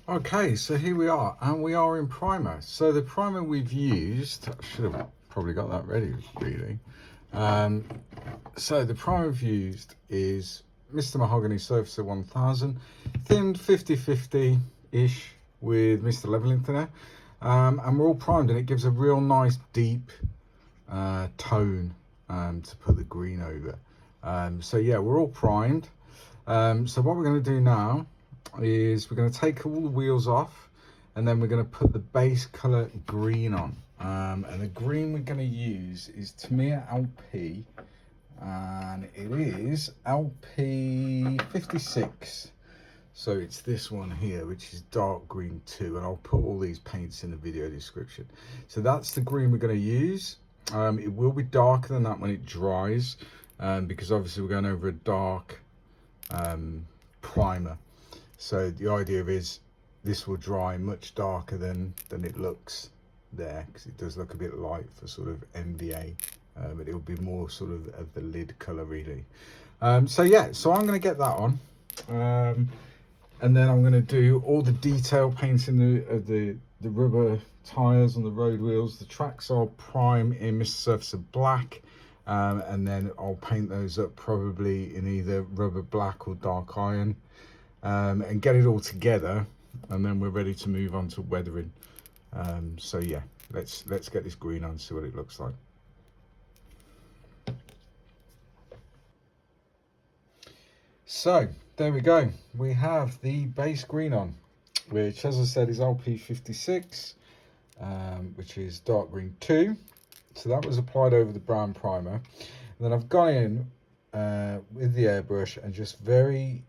Okay, so here we are, and we are in primer. So the primer we've used, I should have probably got that ready really. So the primer we've used is Mr. Mahogany Surfacer 1000, thinned 50-50-ish with Mr. Leveling Thinner. And we're all primed, and it gives a real nice deep tone to put the green over. So yeah, we're all primed. So what we're going to do now is we're going to take all the wheels off, and then we're going to put the base color green on. And the green we're going to use is Tamiya LP, and it is LP 56. So it's this one here, which is dark green too, and I'll put all these paints in the video description. So that's the green we're going to use. It will be darker than that when it dries, because obviously we're going over a dark primer. So the idea is this will dry much darker than it looks there, because it does look a bit light for sort of NBA, but it'll be more sort of the lid color really. So yeah, so I'm going to get that on, and then I'm going to do all the detail painting of the rubber tires on the road wheels. The tracks are prime in Mr. Surfacer black, and then I'll paint those up probably in either rubber black or dark iron, and get it all together, and then we're ready to move on to weathering. So yeah, let's get this green on, see what it looks like. So there we go, we have the base green on, which as I said is LP 56, which is dark green 2. So that was applied over the brown primer, and then I've gone in with the airbrush and just very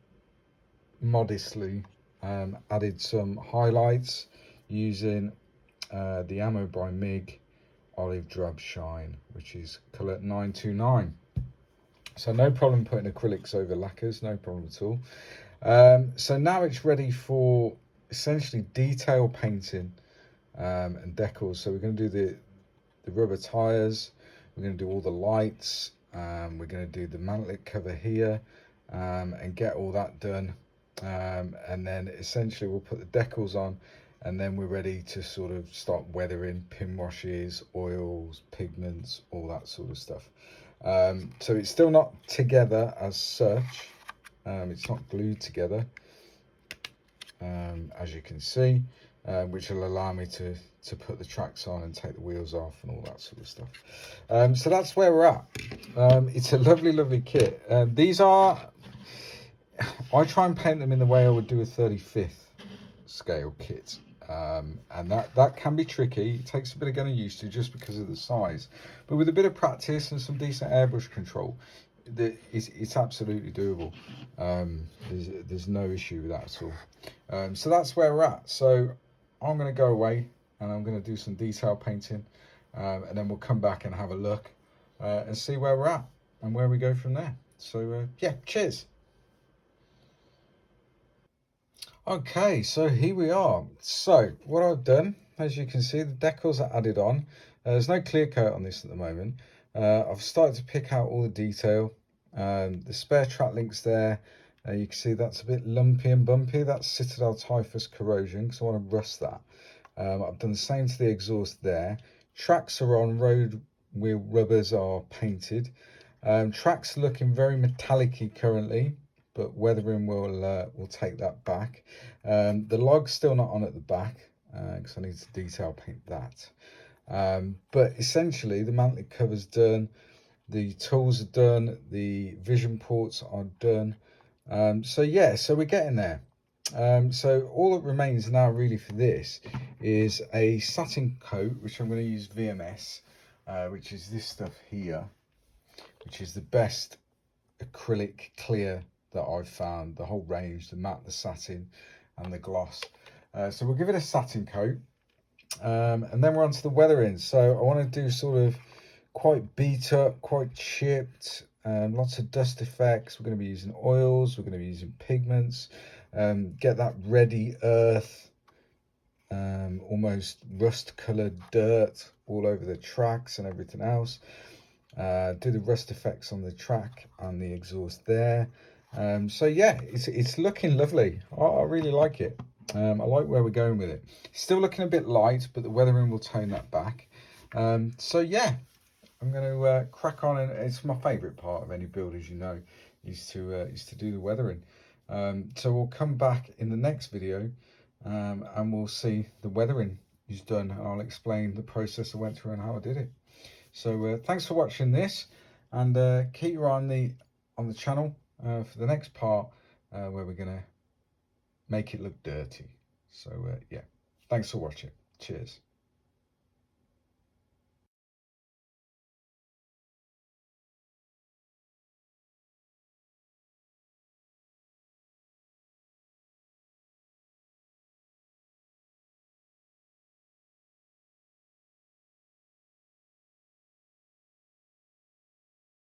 modestly added some highlights using the Ammo by MIG Olive Drab Shine, which is colour 929. So no problem putting acrylics over lacquers, no problem at all. So now it's ready for essentially detail painting and decals. So we're going to do the rubber tires, we're going to do all the lights, we're going to do the mantlet cover here, and get all that done. And then essentially we'll put the decals on, and then we're ready to sort of start weathering, pin washes, oils, pigments, all that sort of stuff. So it's still not together as such, it's not glued together, as you can see, which will allow me to put the tracks on and take the wheels off and all that sort of stuff. So that's where we're at. It's a lovely kit. These are, I try and paint them in the way I would do a 35th scale kit, and that can be tricky. It takes a bit of getting used to just because of the size, but with a bit of practice and some decent airbrush control, it's absolutely doable. There's no issue with that at all. So that's where we're at. So I'm going to go away and I'm going to do some detail painting, and then we'll come back and have a look and see where we're at and where we go from there. So yeah, cheers. Okay, so here we are. So what I've done, as you can see, the decals are added on. There's no clear coat on this at the moment. I've started to pick out all the detail. The spare track links there. You can see that's a bit lumpy and bumpy. That's Citadel Typhus corrosion, because I want to rust that. I've done the same to the exhaust there. Tracks are on, road wheel rubbers are painted. Tracks are looking very metallic-y currently, but weathering will take that back. The log's still not on at the back, because I need to detail paint that. But essentially the mantlet cover's done, the tools are done, the vision ports are done. So yeah, so we're getting there. So all that remains now really for this is a satin coat, which I'm going to use VMS, which is this stuff here, which is the best acrylic clear that I've found, the whole range, the matte, the satin and the gloss. So we'll give it a satin coat, and then we're on to the weathering. So I want to do sort of quite beat up, quite chipped, lots of dust effects. We're going to be using oils, we're going to be using pigments, get that ready earth, almost rust coloured dirt all over the tracks and everything else. Do the rust effects on the track and the exhaust there. So yeah, it's looking lovely. I really like it. I like where we're going with it. Still looking a bit light, but the weathering will tone that back. So yeah, I'm going to crack on, and it's my favourite part of any build, as you know, is to do the weathering. So we'll come back in the next video, and we'll see the weathering is done, and I'll explain the process I went through and how I did it. So thanks for watching this, and keep your eye on the channel for the next part where we're going to make it look dirty. So yeah, thanks for watching. Cheers.